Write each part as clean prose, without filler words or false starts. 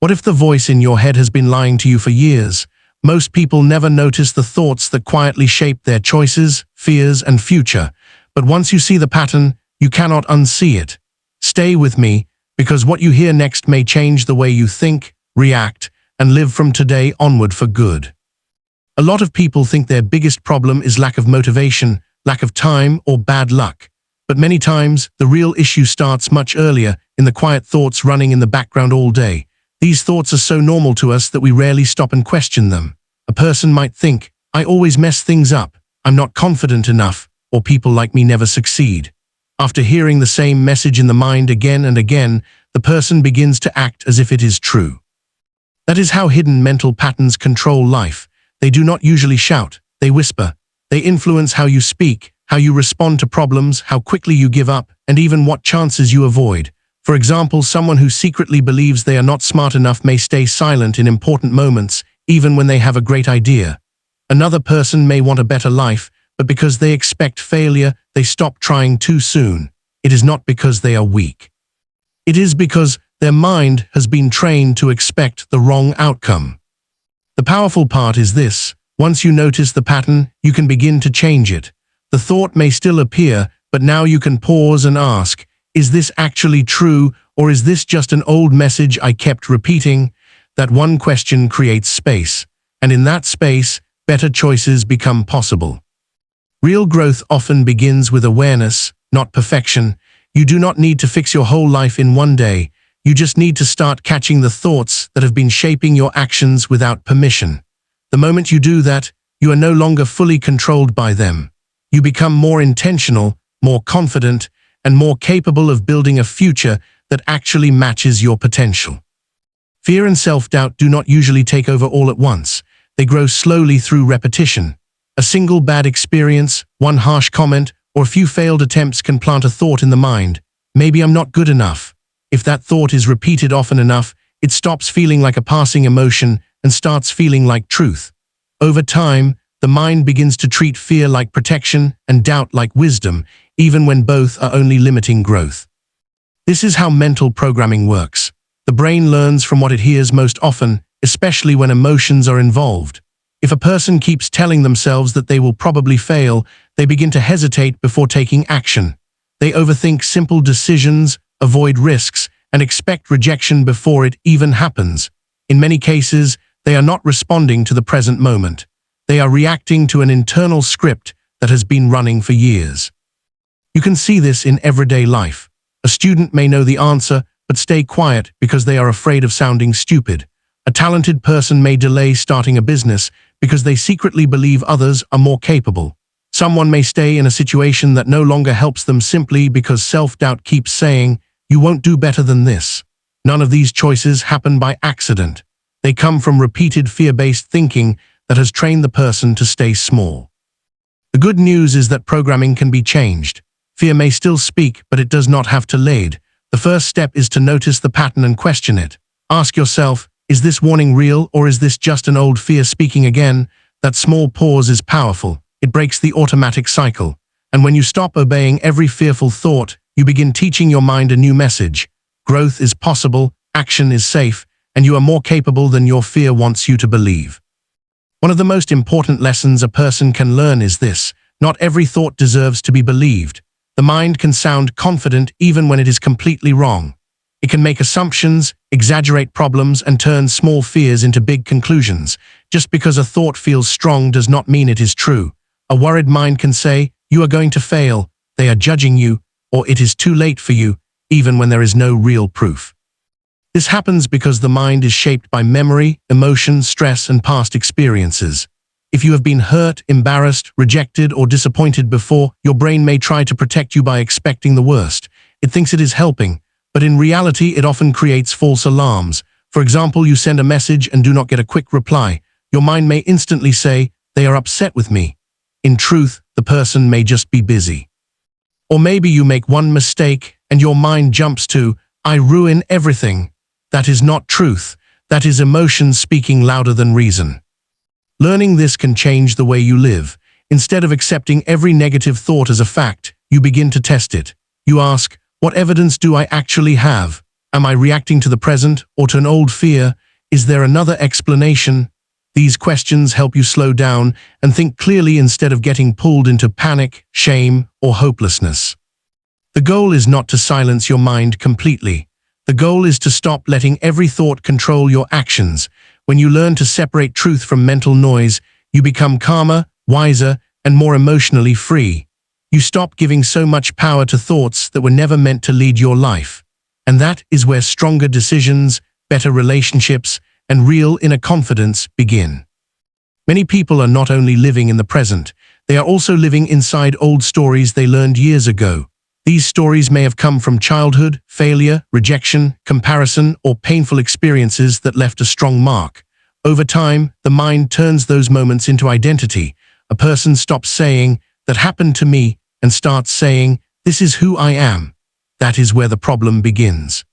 What if the voice in your head has been lying to you for years? Most people never notice the thoughts that quietly shape their choices, fears, and future. But once you see the pattern, you cannot unsee it. Stay with me, because what you hear next may change the way you think, react, and live from today onward for good. A lot of people think their biggest problem is lack of motivation, lack of time, or bad luck. But many times, the real issue starts much earlier, in the quiet thoughts running in the background all day. These thoughts are so normal to us that we rarely stop and question them. A person might think, I always mess things up, I'm not confident enough, or people like me never succeed. After hearing the same message in the mind again and again, the person begins to act as if it is true. That is how hidden mental patterns control life. They do not usually shout, they whisper. They influence how you speak, how you respond to problems, how quickly you give up, and even what chances you avoid. For example, someone who secretly believes they are not smart enough may stay silent in important moments, even when they have a great idea. Another person may want a better life, but because they expect failure, they stop trying too soon. It is not because they are weak. It is because their mind has been trained to expect the wrong outcome. The powerful part is this: once you notice the pattern, you can begin to change it. The thought may still appear, but now you can pause and ask, is this actually true, or is this just an old message I kept repeating? That one question creates space, and in that space, better choices become possible. Real growth often begins with awareness, not perfection. You do not need to fix your whole life in one day. You just need to start catching the thoughts that have been shaping your actions without permission. The moment you do that, you are no longer fully controlled by them. You become more intentional, more confident, and more capable of building a future that actually matches your potential. Fear and self-doubt do not usually take over all at once. They grow slowly through repetition. A single bad experience, one harsh comment, or a few failed attempts can plant a thought in the mind. Maybe I'm not good enough. If that thought is repeated often enough, it stops feeling like a passing emotion and starts feeling like truth. Over time, the mind begins to treat fear like protection and doubt like wisdom, even when both are only limiting growth. This is how mental programming works. The brain learns from what it hears most often, especially when emotions are involved. If a person keeps telling themselves that they will probably fail, they begin to hesitate before taking action. They overthink simple decisions, avoid risks, and expect rejection before it even happens. In many cases, they are not responding to the present moment. They are reacting to an internal script that has been running for years. You can see this in everyday life. A student may know the answer, but stay quiet because they are afraid of sounding stupid. A talented person may delay starting a business because they secretly believe others are more capable. Someone may stay in a situation that no longer helps them simply because self-doubt keeps saying, "You won't do better than this." None of these choices happen by accident. They come from repeated fear-based thinking that has trained the person to stay small. The good news is that programming can be changed. Fear may still speak, but it does not have to lead. The first step is to notice the pattern and question it. Ask yourself, is this warning real, or is this just an old fear speaking again? That small pause is powerful. It breaks the automatic cycle. And when you stop obeying every fearful thought, you begin teaching your mind a new message. Growth is possible, action is safe, and you are more capable than your fear wants you to believe. One of the most important lessons a person can learn is this: not every thought deserves to be believed. The mind can sound confident even when it is completely wrong. It can make assumptions, exaggerate problems, and turn small fears into big conclusions. Just because a thought feels strong does not mean it is true. A worried mind can say, "You are going to fail," "they are judging you," or "it is too late for you," even when there is no real proof. This happens because the mind is shaped by memory, emotion, stress, and past experiences. If you have been hurt, embarrassed, rejected, or disappointed before, your brain may try to protect you by expecting the worst. It thinks it is helping, but in reality it often creates false alarms. For example, you send a message and do not get a quick reply. Your mind may instantly say, "They are upset with me." In truth, the person may just be busy. Or maybe you make one mistake and your mind jumps to, "I ruin everything." That is not truth. That is emotion speaking louder than reason. Learning this can change the way you live. Instead of accepting every negative thought as a fact, you begin to test it. You ask, what evidence do I actually have? Am I reacting to the present or to an old fear? Is there another explanation? These questions help you slow down and think clearly instead of getting pulled into panic, shame, or hopelessness. The goal is not to silence your mind completely. The goal is to stop letting every thought control your actions. When you learn to separate truth from mental noise, you become calmer, wiser, and more emotionally free. You stop giving so much power to thoughts that were never meant to lead your life. And that is where stronger decisions, better relationships, and real inner confidence begin. Many people are not only living in the present, they are also living inside old stories they learned years ago. These stories may have come from childhood, failure, rejection, comparison, or painful experiences that left a strong mark. Over time, the mind turns those moments into identity. A person stops saying, "That happened to me," and starts saying, "This is who I am." That is where the problem begins.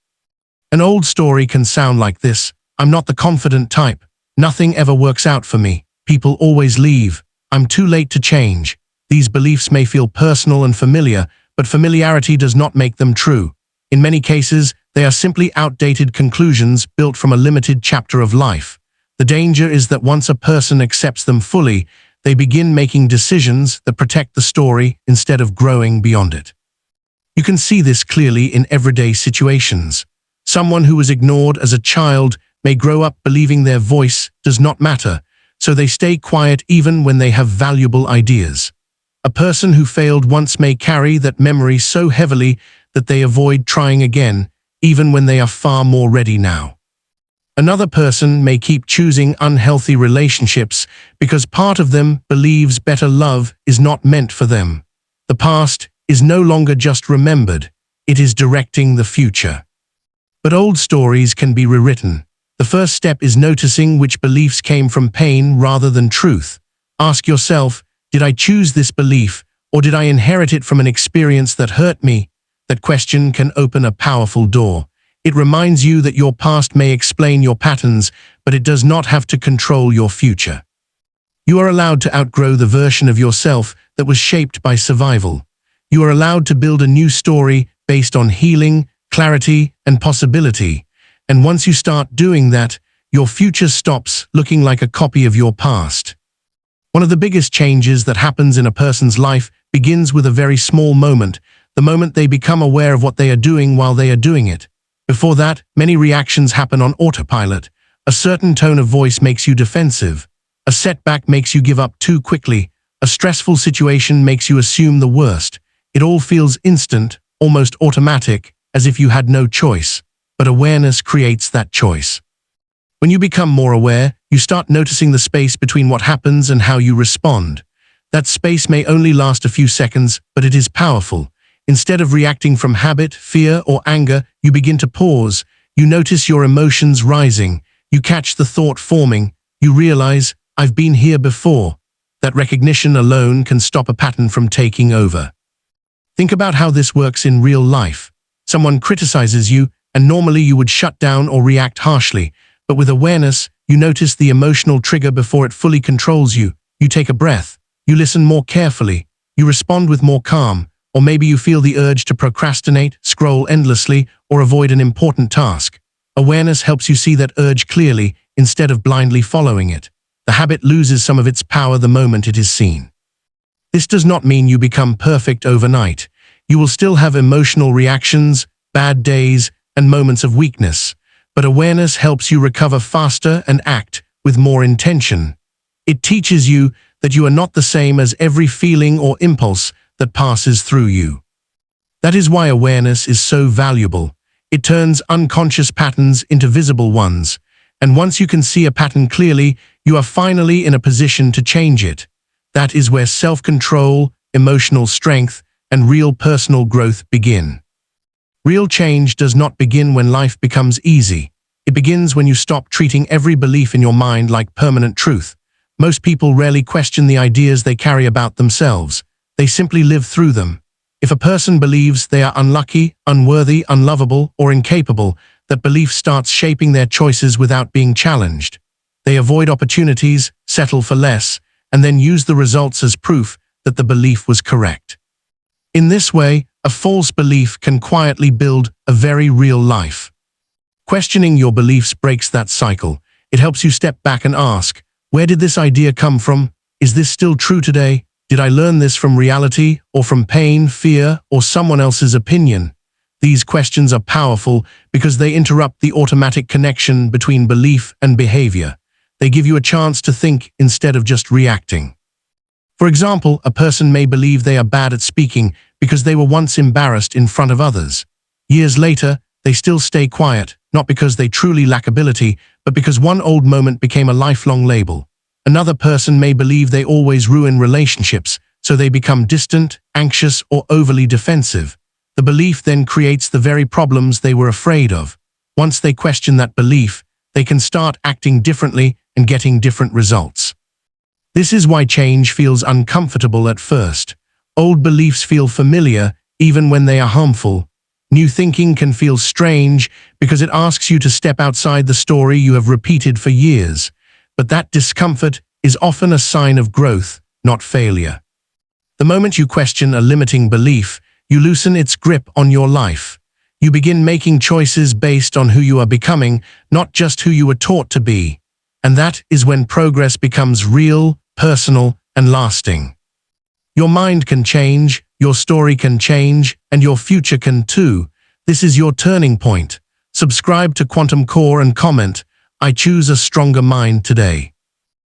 An old story can sound like this: "I'm not the confident type. Nothing ever works out for me. People always leave. I'm too late to change." These beliefs may feel personal and familiar, but familiarity does not make them true. In many cases, they are simply outdated conclusions built from a limited chapter of life. The danger is that once a person accepts them fully, they begin making decisions that protect the story instead of growing beyond it. You can see this clearly in everyday situations. Someone who was ignored as a child may grow up believing their voice does not matter, so they stay quiet even when they have valuable ideas. A person who failed once may carry that memory so heavily that they avoid trying again, even when they are far more ready now. Another person may keep choosing unhealthy relationships because part of them believes better love is not meant for them. The past is no longer just remembered, it is directing the future. But old stories can be rewritten. The first step is noticing which beliefs came from pain rather than truth. Ask yourself, did I choose this belief, or did I inherit it from an experience that hurt me? That question can open a powerful door. It reminds you that your past may explain your patterns, but it does not have to control your future. You are allowed to outgrow the version of yourself that was shaped by survival. You are allowed to build a new story based on healing, clarity, and possibility. And once you start doing that, your future stops looking like a copy of your past. One of the biggest changes that happens in a person's life begins with a very small moment, the moment they become aware of what they are doing while they are doing it. Before that, many reactions happen on autopilot. A certain tone of voice makes you defensive. A setback makes you give up too quickly. A stressful situation makes you assume the worst. It all feels instant, almost automatic, as if you had no choice. But awareness creates that choice. When you become more aware, you start noticing the space between what happens and how you respond. That space may only last a few seconds, but it is powerful. Instead of reacting from habit, fear, or anger, you begin to pause. You notice your emotions rising. You catch the thought forming. You realize, "I've been here before." That recognition alone can stop a pattern from taking over. Think about how this works in real life. Someone criticizes you, and normally you would shut down or react harshly. But with awareness, you notice the emotional trigger before it fully controls you. You take a breath. You listen more carefully. You respond with more calm. Or maybe you feel the urge to procrastinate, scroll endlessly, or avoid an important task. Awareness helps you see that urge clearly instead of blindly following it. The habit loses some of its power the moment it is seen. This does not mean you become perfect overnight. You will still have emotional reactions, bad days, and moments of weakness. But awareness helps you recover faster and act with more intention. It teaches you that you are not the same as every feeling or impulse that passes through you. That is why awareness is so valuable. It turns unconscious patterns into visible ones. And once you can see a pattern clearly, you are finally in a position to change it. That is where self-control, emotional strength, and real personal growth begin. Real change does not begin when life becomes easy. It begins when you stop treating every belief in your mind like permanent truth. Most people rarely question the ideas they carry about themselves. They simply live through them. If a person believes they are unlucky, unworthy, unlovable, or incapable, that belief starts shaping their choices without being challenged. They avoid opportunities, settle for less, and then use the results as proof that the belief was correct. In this way, a false belief can quietly build a very real life. Questioning your beliefs breaks that cycle. It helps you step back and ask, where did this idea come from? Is this still true today? Did I learn this from reality, or from pain, fear, or someone else's opinion? These questions are powerful because they interrupt the automatic connection between belief and behavior. They give you a chance to think instead of just reacting. For example, a person may believe they are bad at speaking because they were once embarrassed in front of others. Years later, they still stay quiet, not because they truly lack ability, but because one old moment became a lifelong label. Another person may believe they always ruin relationships, so they become distant, anxious, or overly defensive. The belief then creates the very problems they were afraid of. Once they question that belief, they can start acting differently and getting different results. This is why change feels uncomfortable at first. Old beliefs feel familiar even when they are harmful. New thinking can feel strange because it asks you to step outside the story you have repeated for years. But that discomfort is often a sign of growth, not failure. The moment you question a limiting belief, you loosen its grip on your life. You begin making choices based on who you are becoming, not just who you were taught to be. And that is when progress becomes real, personal, and lasting. Your mind can change, your story can change, and your future can too. This is your turning point. Subscribe to Quantum Core and comment, I choose a stronger mind today.